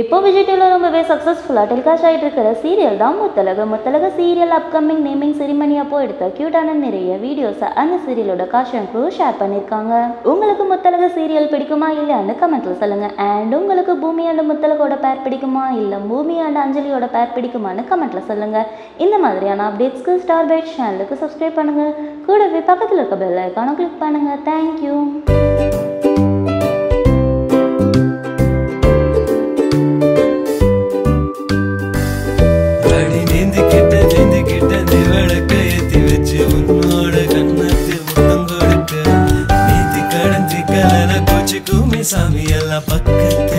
இப்போ விஜய் டிவில ரொம்பவே சக்ஸஸ்ஃபுல்லாக டெலிகாஸ்ட் ஆகிட்டு இருக்கிற சீரியல் தான் Muthazhagu serial upcoming naming ceremony அப்போ எடுத்த க்யூட்டான நிறைய வீடியோஸை அந்த சீரியலோட காஸ்ட் க்ரூ ஷேர் பண்ணியிருக்காங்க. உங்களுக்கு முத்தழகு சீரியல் பிடிக்குமா இல்லையான்னு கமெண்ட்ல சொல்லுங்க. அண்ட் உங்களுக்கு பூமி அண்ட் முத்தழகோட பேர் பிடிக்குமா இல்லை பூமி அண்ட் அஞ்சலியோட பேர் பிடிக்குமான்னு கமெண்ட்ல சொல்லுங்க. இந்த மாதிரியான அப்டேட்ஸ்க்கு ஸ்டார் பைட் சேனலுக்கு சப்ஸ்கிரைப் பண்ணுங்க. கூடவே பக்கத்தில் இருக்க பெல் ஐக்கானை கிளிக் பண்ணுங்க. தேங்க்யூ. சாமி எல்லாம் பக்கத்து